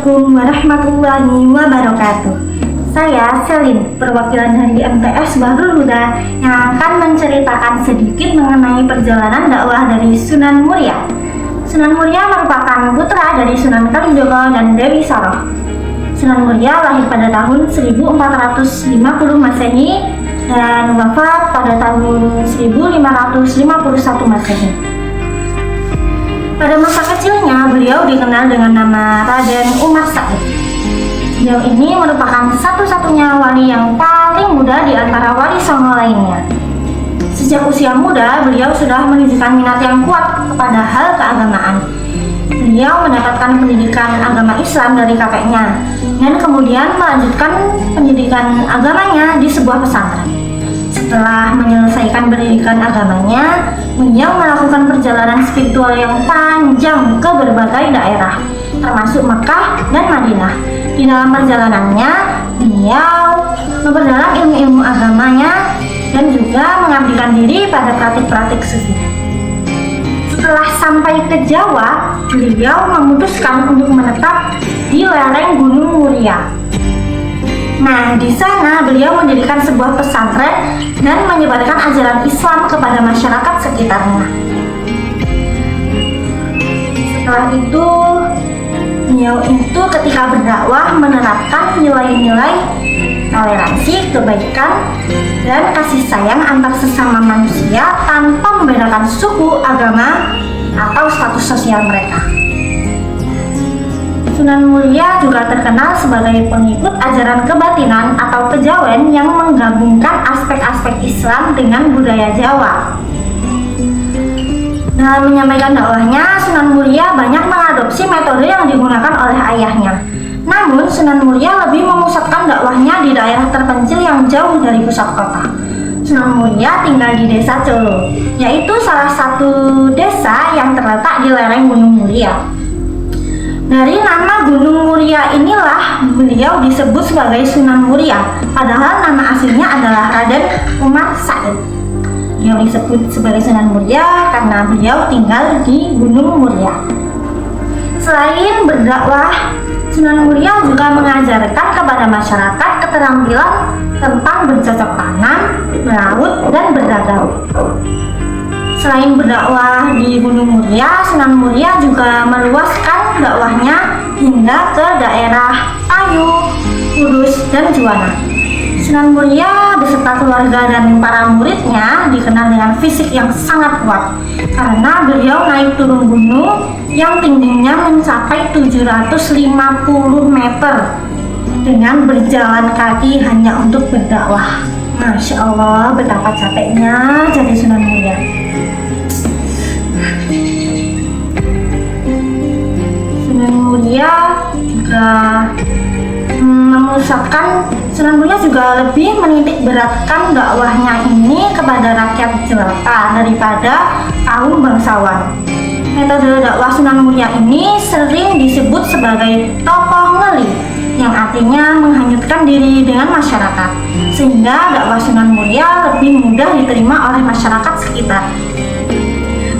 Assalamualaikum warahmatullahi wabarakatuh. Saya Selin, perwakilan dari MTS Bahrul Huda yang akan menceritakan sedikit mengenai perjalanan dakwah dari Sunan Muria. Sunan Muria merupakan putra dari Sunan Kalijogo dan Dewi Saroh. Sunan Muria lahir pada tahun 1450 Masehi dan wafat pada tahun 1551 Masehi. Pada masa kecilnya, beliau dikenal dengan nama Raden Umar Said. Beliau ini merupakan satu-satunya wali yang paling muda di antara wali songo lainnya. Sejak usia muda, beliau sudah menunjukkan minat yang kuat kepada hal keagamaan. Beliau mendapatkan pendidikan agama Islam dari kakeknya, dan kemudian melanjutkan pendidikan agamanya di sebuah pesantren. Setelah menyelesaikan pendidikan agamanya, beliau melakukan perjalanan spiritual yang panjang ke berbagai daerah, termasuk Mekah dan Madinah. Di dalam perjalanannya, beliau memperdalam ilmu-ilmu agamanya dan juga mengabdikan diri pada praktik-praktik sufi. Setelah sampai ke Jawa, beliau memutuskan untuk menetap di lereng Gunung Muria. Nah, di sana beliau mendirikan sebuah pesantren dan menyebarkan ajaran Islam kepada masyarakat sekitarnya. Setelah itu, beliau itu ketika berdakwah menerapkan nilai-nilai toleransi, kebaikan, dan kasih sayang antar sesama manusia tanpa membedakan suku, agama, atau status sosial mereka. Sunan Muria juga terkenal sebagai pengikut ajaran kebatinan atau kejawen yang menggabungkan aspek-aspek Islam dengan budaya Jawa. Dalam menyampaikan dakwahnya, Sunan Muria banyak mengadopsi metode yang digunakan oleh ayahnya. Namun, Sunan Muria lebih memusatkan dakwahnya di daerah terpencil yang jauh dari pusat kota. Sunan Muria tinggal di desa Colo, yaitu salah satu desa yang terletak di lereng Gunung Muria. Dari nama Gunung Muria inilah beliau disebut sebagai Sunan Muria, padahal nama aslinya adalah Raden Umar Said. Beliau disebut sebagai Sunan Muria karena beliau tinggal di Gunung Muria. Selain berdakwah, Sunan Muria juga mengajarkan kepada masyarakat keterampilan tentang bercocok tanam, melaut, dan berdagang. Selain berdakwah di Gunung Muria, Sunan Muria juga meluaskan dakwahnya hingga ke daerah Payu, Kudus, dan Juwana. Sunan Muria beserta keluarga dan para muridnya dikenal dengan fisik yang sangat kuat karena beliau naik turun gunung yang tingginya mencapai 750 meter dengan berjalan kaki hanya untuk berdakwah. Masya Allah, betapa capeknya jadi Sunan Muria. Sunan Muria juga Sunan Muria juga lebih menitik beratkan dakwahnya ini kepada rakyat jelata daripada kaum bangsawan. Metode dakwah Sunan Muria ini sering disebut sebagai tokoh ngeli, yang artinya menghanyutkan diri dengan masyarakat, sehingga dakwah Sunan Muria lebih mudah diterima oleh masyarakat sekitar.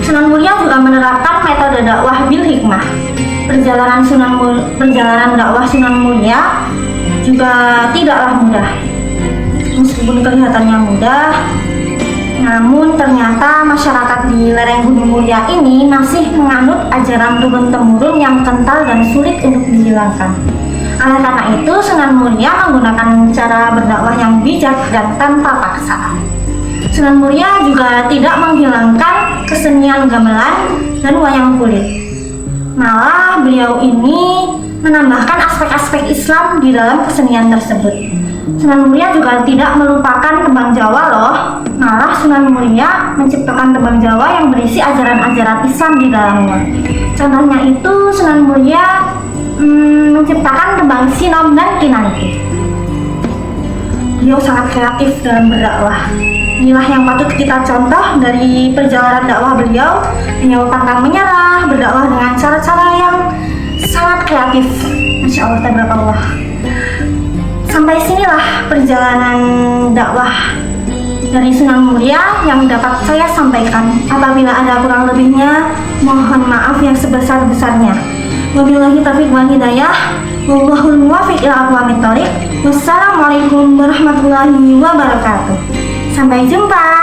Sunan Muria juga menerapkan metode dakwah bil hikmah. Perjalanan dakwah Sunan Muria juga tidaklah mudah. Meskipun kelihatannya mudah, namun ternyata masyarakat di lereng Gunung Muria ini masih menganut ajaran turun-temurun yang kental dan sulit untuk dihilangkan. Oleh karena itu, Sunan Muria menggunakan cara berdakwah yang bijak dan tanpa paksaan. Sunan Muria juga tidak menghilangkan kesenian gamelan dan wayang kulit. Malah beliau ini menambahkan aspek-aspek Islam di dalam kesenian tersebut. Sunan Muria juga tidak melupakan tembang Jawa loh. Malah Sunan Muria menciptakan tembang Jawa yang berisi ajaran-ajaran Islam di dalamnya. Contohnya itu Sunan Muria menciptakan tembang Sinom dan Kinanti. Beliau sangat kreatif dalam berdakwah. Inilah yang patut kita contoh dari perjalanan dakwah beliau. Beliau pantang menyerah, berdakwah dengan cara-cara yang sangat kreatif. Masya Allah, tabarakallah. Sampai sinilah perjalanan dakwah dari Sunan Muria yang dapat saya sampaikan. Apabila ada kurang lebihnya, mohon maaf yang sebesar-besarnya. Wabillahi taufiq wal hidayah. Wallahul muwaffiq ila aqwamit thoriq. Wassalamualaikum warahmatullahi wabarakatuh. Sampai jumpa.